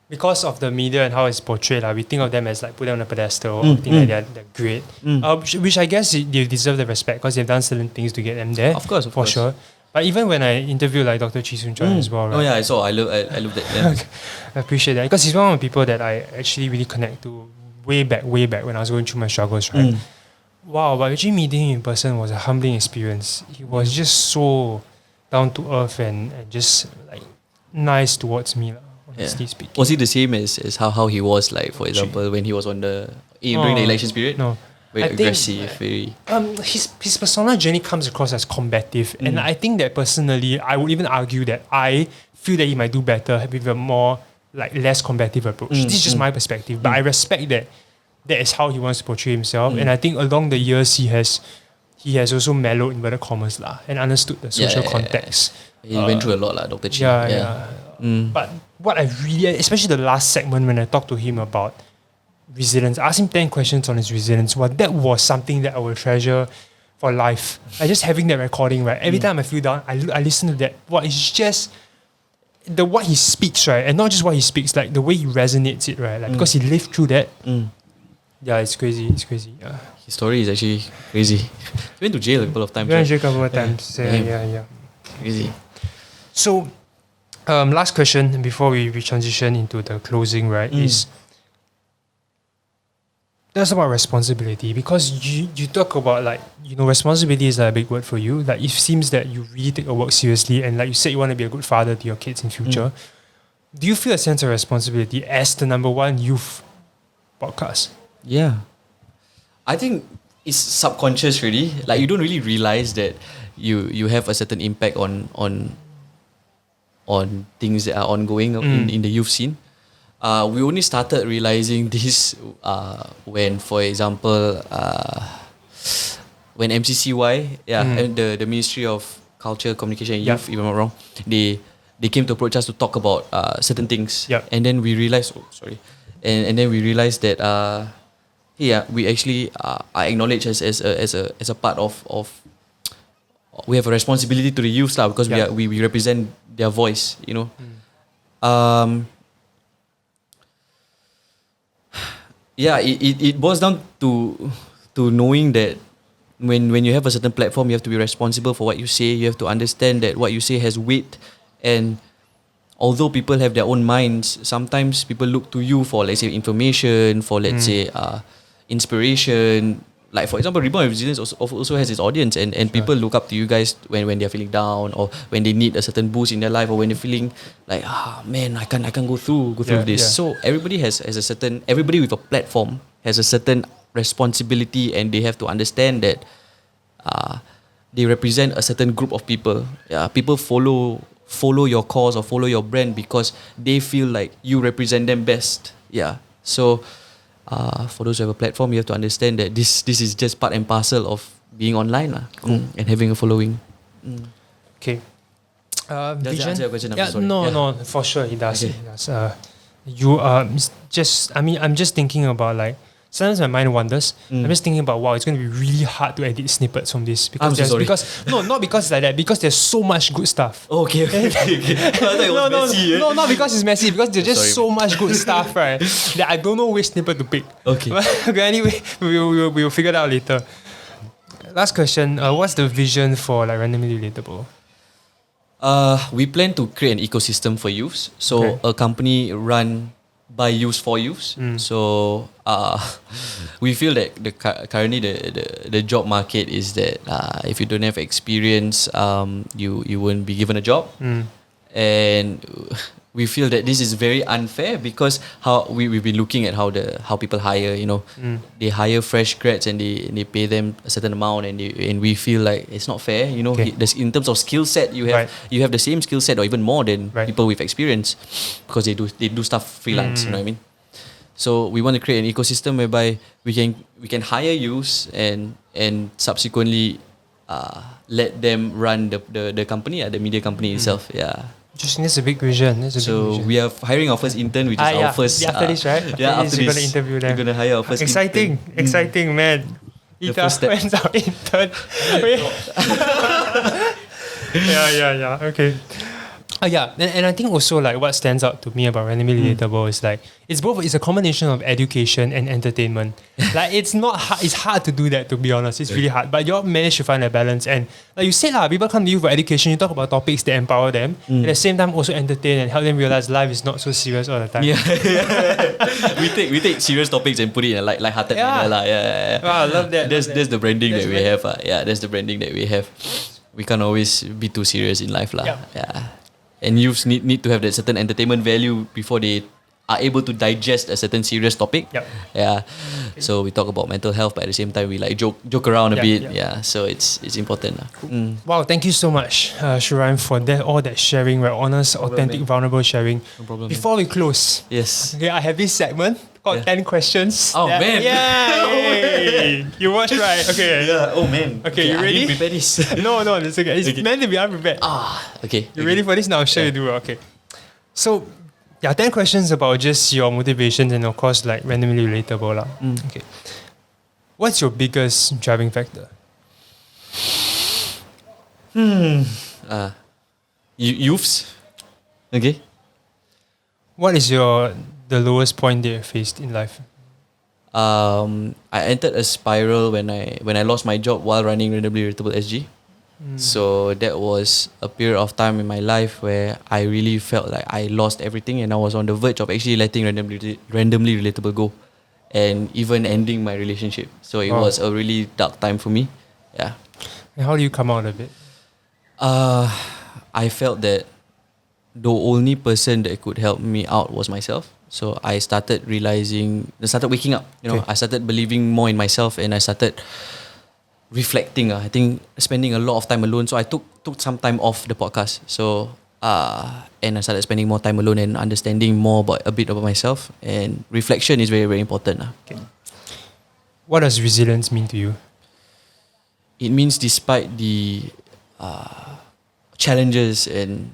because of the media and how it's portrayed, we think of them as put them on a pedestal or think they're great. Which I guess they deserve the respect because they've done certain things to get them there. Of course. Sure. But even when I interview Dr. Chi Soon-Choi as well, right? Oh yeah, I saw. I love that. Yeah. I appreciate that because he's one of the people that I actually really connect to way back when I was going through my struggles, right? Wow, but actually meeting him in person was a humbling experience. He was just so down to earth and just nice towards me, honestly speaking. Was he the same as how he was for example, when he was on during the elections period? No. Very aggressive, very. His persona journey comes across as combative, and I think that personally, I would even argue that I feel that he might do better with a more less combative approach. This is just my perspective, but I respect that is how he wants to portray himself, and I think along the years he has also mellowed inverted commas and understood the social context. He went through a lot, Dr. Chi. But what I really, especially the last segment when I talked to him about resilience, I asked him 10 questions on his resilience. That was something that I will treasure for life. Just having that recording, right? Every time I feel down, I listen to that. It's just what he speaks, right? And not just what he speaks, the way he resonates it, right? Because he lived through that. Yeah, it's crazy. Yeah. His story is actually crazy. He went to jail a couple of times. Went to jail a couple of times. Yeah. Crazy. So, last question before we transition into the closing, right? Is that's about responsibility, because you talk about responsibility is a big word for you. It seems that you really take your work seriously, and you said you want to be a good father to your kids in future. Do you feel a sense of responsibility as the number one youth podcast? Yeah. I think it's subconscious really. Like you don't really realize that you have a certain impact on things that are ongoing in the youth scene. We only started realizing this when, for example, when MCCY, and the Ministry of Culture, Communication and Youth, if I'm not wrong, they came to approach us to talk about certain things. And then we realized, and then we realized that we actually are acknowledged as a part of we have a responsibility to the youth lah, because we represent their voice, you know. It boils down to knowing that when you have a certain platform, you have to be responsible for what you say. You have to understand that what you say has weight, and although people have their own minds, sometimes people look to you for, let's say, information, for, let's say, inspiration. Like, for example, Reborn Resilience also has its audience, and people look up to you guys when they're feeling down, or when they need a certain boost in their life, or when they're feeling like, man, I can't go through this. So everybody has a certain, everybody with a platform has a certain responsibility, and they have to understand that they represent a certain group of people. People follow your cause or follow your brand because they feel like you represent them best. So for those who have a platform, you have to understand that this is just part and parcel of being online and having a following. Okay. Does that Vision? answer your question? No, for sure it does. Okay. It does. I'm just thinking about, like, sometimes my mind wanders. I'm just thinking about, wow, it's going to be really hard to edit snippets from this I'm so sorry. Not because it's like that, because there's so much good stuff. Okay. I thought it was messy. No, not because it's messy, because there's just Sorry. so much good stuff, right? That I don't know which snippet to pick. Okay. Okay, anyway, we'll figure it out later. Last question. What's the vision for, like, Randomly Relatable? We plan to create an ecosystem for youths. So a company run by youths for youths. So we feel that currently the job market is that if you don't have experience, you won't be given a job. And we feel that this is very unfair, because we've been looking at how people hire, you know. They hire fresh grads and they pay them a certain amount, and we feel like it's not fair, you know. In terms of skill set, you have the same skill set or even more than people with experience, because they do stuff freelance, you know what I mean. So we want to create an ecosystem whereby we can hire youths and subsequently let them run the company, the media company itself. Just that's a big vision. So we are hiring our first intern, which is our first. After this, right? After we're this, gonna interview them. we're gonna hire our first. Exciting, man. Ita, first step. when's our intern? Yeah. Okay. And I think also, like, what stands out to me about Randomly Relatable is, like, it's a combination of education and entertainment. Like, it's not hard, it's hard to do that, to be honest. It's really hard, but you all managed to find a balance. And like you said, people come to you for education. You talk about topics that empower them, and at the same time also entertain and help them realize life is not so serious all the time. We take serious topics and put it in a light-hearted manner. Wow, I love that. That's the branding that we have. That's the branding that we have. We can't always be too serious in life. And youths need to have that certain entertainment value before they are able to digest a certain serious topic. So we talk about mental health, but at the same time we like joke around a bit. So it's important. Cool. Wow, thank you so much, Shuraim, for all that sharing, right? Honest, authentic, vulnerable sharing. No problem. Before we close, Yes. I have this segment called 10 questions. Oh, man. Yay! You watched, right? Okay. Oh man. Okay, you I ready? didn't prepare this. No, it's okay. It's meant to be unprepared. Okay. You ready for this? Now I'm sure you do. Okay. So, 10 questions about just your motivations and, of course, like, randomly relatable. Okay. What's your biggest driving factor? Youths. Okay. What is the lowest point that you faced in life? I entered a spiral when I lost my job while running Randomly Relatable SG. So that was a period of time in my life where I really felt like I lost everything, and I was on the verge of actually letting Randomly Relatable go, and even ending my relationship. So it was a really dark time for me. Yeah. And how do you come out of it? I felt that the only person that could help me out was myself. So I started waking up. I started believing more in myself, and I started reflecting. I think spending a lot of time alone. So I took some time off the podcast. So and I started spending more time alone and understanding a bit about myself. And reflection is very, very important. Okay. What does resilience mean to you? It means despite the challenges and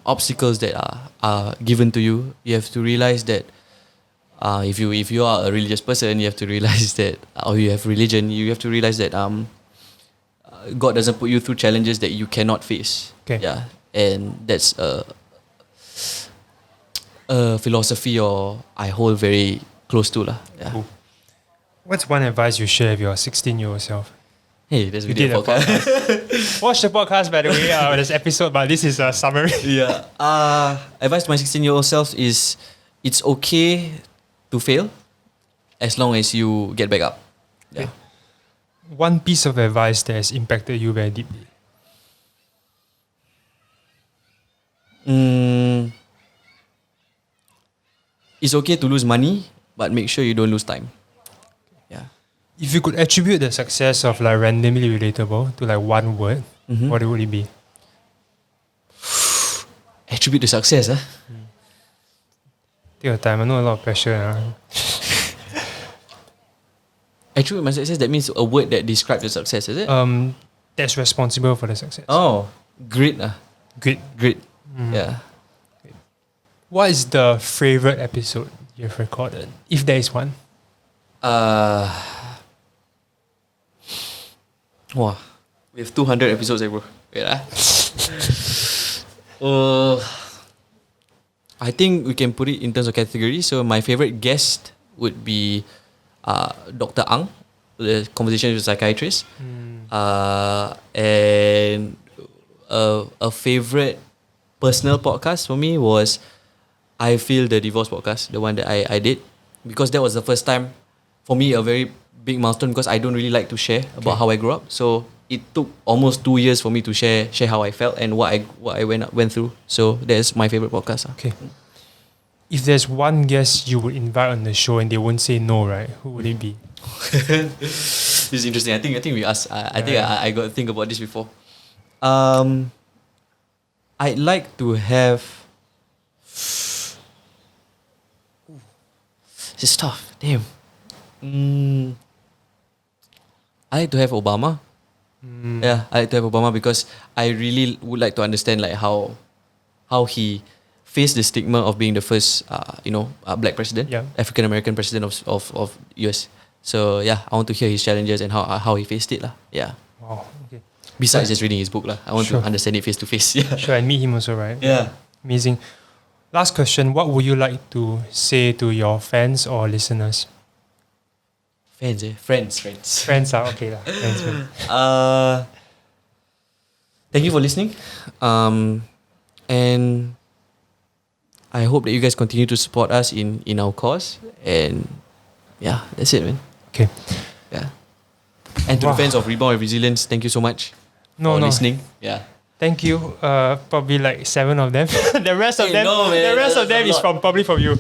obstacles that are given to you, you have to realize that if you are a religious person, you have to realize that, or you have religion, you have to realize that God doesn't put you through challenges that you cannot face. Okay. Yeah, and that's a philosophy or I hold very close to lah. Yeah. Cool. What's one advice you share with your 16-year-old self? Hey, there's You did a podcast. Watch the podcast, by the way. This episode, but this is a summary. Yeah. Advice to my 16-year-old self is it's okay to fail as long as you get back up. Yeah. Okay. One piece of advice that has impacted you very deeply. It's okay to lose money, but make sure you don't lose time. Yeah. If you could attribute the success of like Randomly Relatable to like one word, what would it be? Attribute the success, huh? Take your time. I know a lot of pressure. Attribute my success, that means a word that describes the success, is it? That's responsible for the success. Oh, grit. Great. Grit. Yeah. What is the favorite episode you've recorded, if there is one? Wow. We have 200 episodes, bro. Wait, I think we can put it in terms of category. So my favorite guest would be Dr. Ang, the conversation with a psychiatrist. And a favorite personal podcast for me was I Feel the Divorce podcast, the one that I did, because that was the first time for me, a very big milestone, because I don't really like to share about how I grew up. So it took almost 2 years for me to share how I felt and what I went through. So that's my favorite podcast. Okay. If there's one guest you would invite on the show and they won't say no, right? Who would it be? This is interesting. I think we asked. I think I got to think about this before. I'd like to have. This is tough. Damn. I like to have Obama. Yeah, I like to have Obama because I really would like to understand like how he faced the stigma of being the first black president, African American president of US. So yeah, I want to hear his challenges and how he faced it lah. Yeah. Wow. Okay. Besides just reading his book lah, I want to understand it face to face. Yeah. Sure, and meet him also, right? Yeah. Amazing. Last question. What would you like to say to your fans or listeners? Friends. Friends are okay lah. Friends. Thank you for listening. And I hope that you guys continue to support us in our cause. And yeah, that's it, man. Okay. Yeah. And to the fans of Rebound and Resilience, thank you so much for listening. Yeah. Thank you. Probably like 7 of them. The rest of them, is probably from you.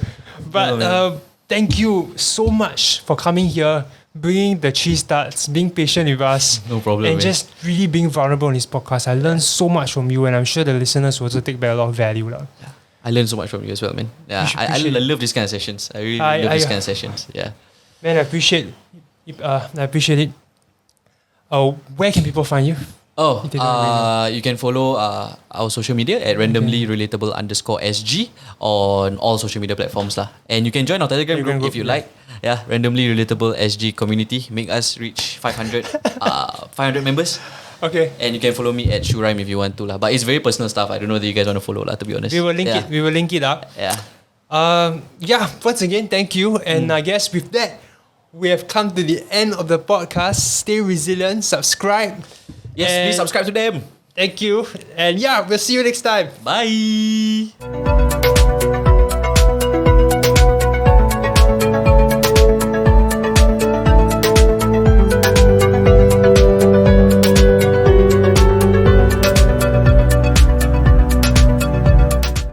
But thank you so much for coming here, bringing the cheese tarts, being patient with us. No problem. And just really being vulnerable on this podcast. I learned so much from you, and I'm sure the listeners will also take back a lot of value. Yeah. I learned so much from you as well, man. Yeah, I love these kind of sessions. I really love these kind of sessions. Yeah. Man, I appreciate it. Where can people find you? You can follow our social media at randomly relatable _SG on all social media platforms lah. And you can join our Telegram group if you like. Yeah, randomly relatable SG community. Make us reach 500 members. Okay. And you can follow me at Shuraim if you want to lah. But it's very personal stuff. I don't know that you guys want to follow lah, to be honest. We will link it. We will link it up. Yeah. Once again, thank you. And I guess with that, we have come to the end of the podcast. Stay resilient. Subscribe. Yes, please subscribe to them. Thank you. And yeah, we'll see you next time. Bye.